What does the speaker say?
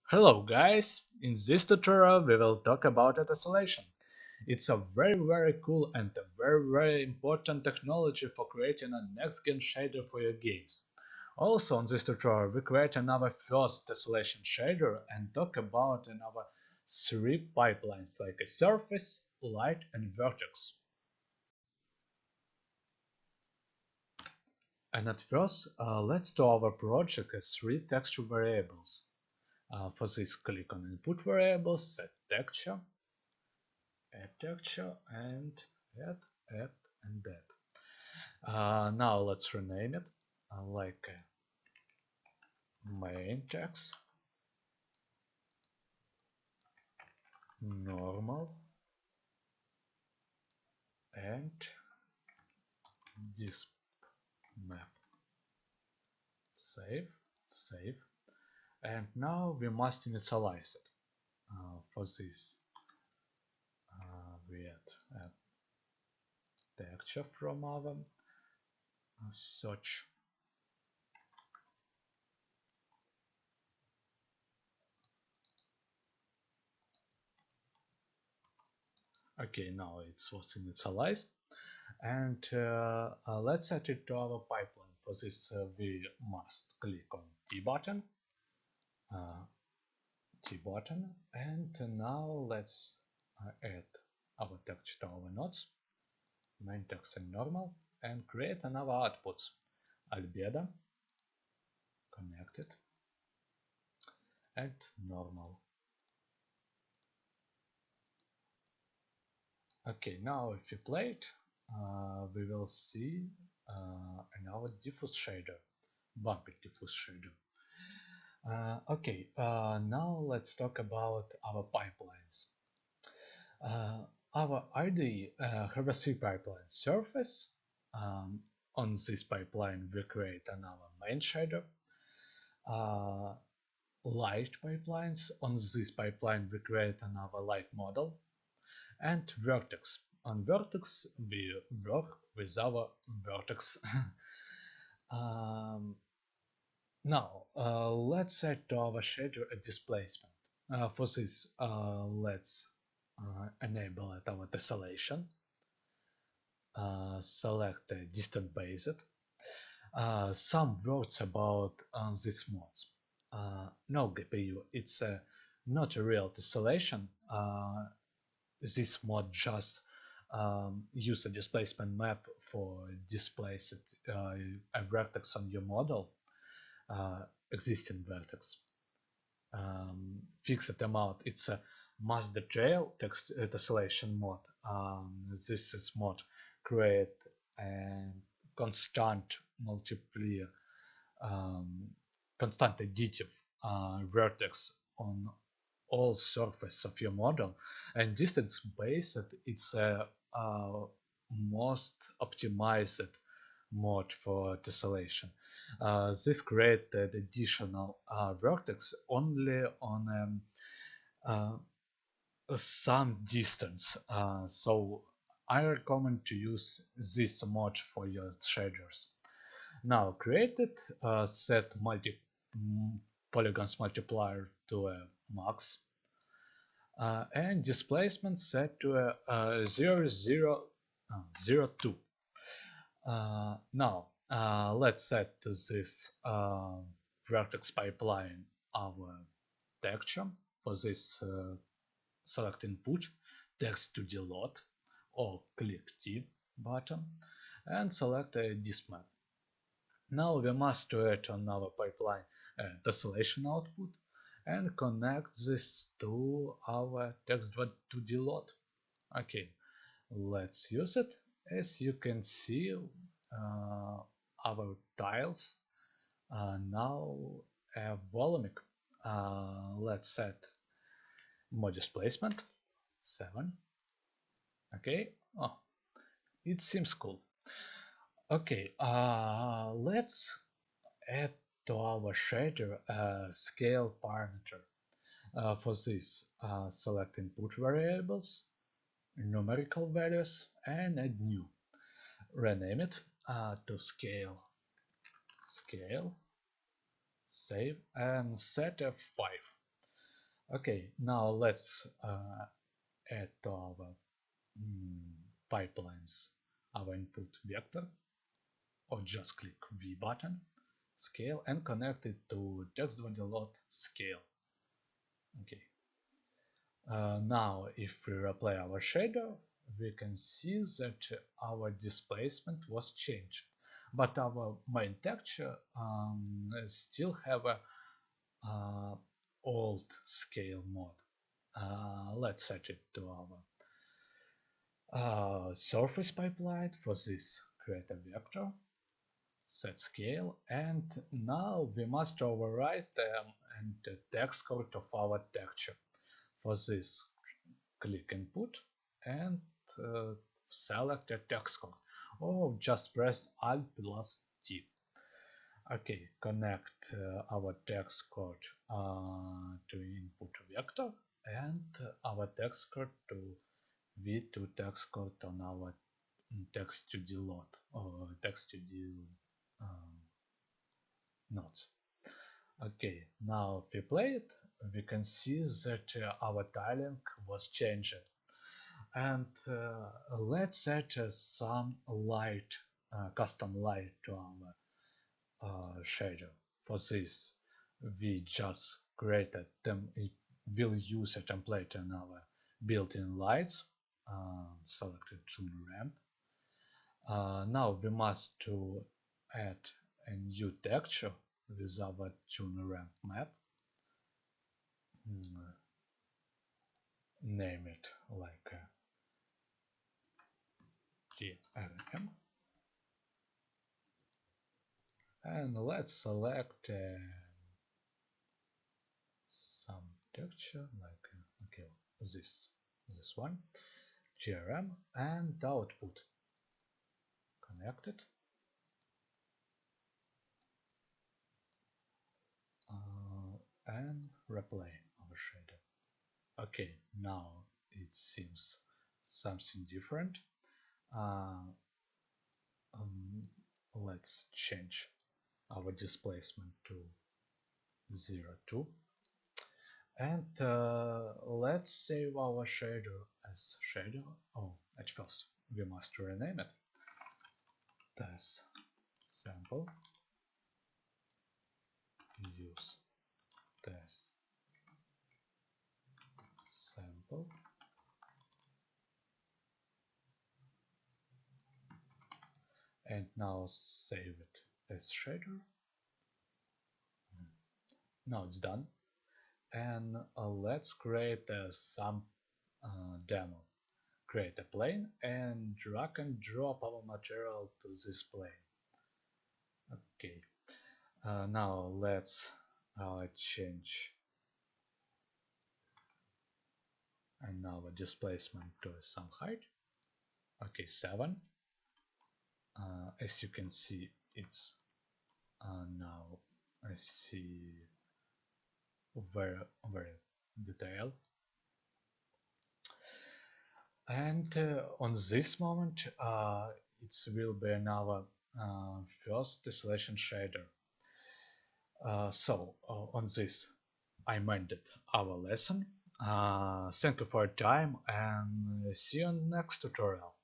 Hello guys, in this tutorial we will talk about tessellation. It's a very cool and a very important technology for creating a next-gen shader for your games. Also on this tutorial we create another first tessellation shader and talk about another three pipelines like a surface, light and vertex. And at first let's do our project as three texture variables. For this click on input variables, set texture, add texture and add and add. Now let's rename it like main text, normal and this map. Save, and now we must initialize it. For this we add texture from our search. Okay, now it was initialized. And let's add it to our pipeline. For this we must click on uh, T button, and now let's add our text to our nodes, main text and normal, and create another outputs, albedo, connected, and normal. Okay, now if you play it, we will see another diffuse shader, bumpy diffuse shader. Now let's talk about our pipelines. Our IDE have three pipelines: surface. On this pipeline, we create another main shader. Uh, Light pipelines. On this pipeline, we create another light model. And vertex. On vertex, we work with our vertex. um, Now, let's set to our shader a displacement. For this, let's enable our tessellation. Select distant based. Some words about these mods. No GPU, it's not a real tessellation. This mod just use a displacement map for displace a vertex on your model, existing vertex. Fixed amount, it's a mass detail text tessellation mod. This is mod create a constant multiplier, constant additive vertex on all surface of your model, and distance based it's a most optimized mod for tessellation. This created additional vertex only on some distance, so I recommend to use this mod for your shaders. Now created, set polygons multiplier to a max, and displacement set to a 0.002. Now let's set to this vertex pipeline our texture. For this, select input, text to delete, or click T button and select a dismap. Now we must add on our pipeline tessellation output and connect this to our text to delete. Okay, let's use it. As you can see, our tiles are now volumic. Let's set more displacement 7. Okay, oh, it seems cool. Okay, let's add to our shader a scale parameter. For this, select input variables, numerical values, and add new. Rename it to scale, save, and set a 5. Okay, now let's add to our pipelines our input vector, or just click V button, scale, and connect it to text.load scale. Okay. Now, if we replay our shader, we can see that our displacement was changed, but our main texture still have a old scale mode. Let's set it to our surface pipeline. For this, create a vector, set scale, and now we must override and the text code of our texture. For this, click input and uh, select a text code, or just press Alt plus T. Okay, connect our text code to input vector and our text code to v2 text code on our text2d load or text2d um, nodes. Okay, now if we play it, we can see that our tiling was changed. And let's add some light, custom light to our shader. For this, we just created them. We'll use a template in our built-in lights. Selected tune ramp. Now we must to add a new texture with our tune ramp map. Name it like GRM, and let's select some texture like okay, this one, GRM, and output. Connect it, and replay our shader. Okay, now it seems something different. Uh, let's change our displacement to 0, 2. And let's save our shader as shader. Oh, at first we must rename it. Test sample, use test sample, and now save it as shader. Now it's done. And let's create some demo. Create a plane and drag and drop our material to this plane. Okay, now let's change and now a displacement to some height. Okay, 7. As you can see, it's now I see very very detailed. And on this moment, it will be our first tessellation shader. On this, I ended our lesson. Thank you for your time and see you in the next tutorial.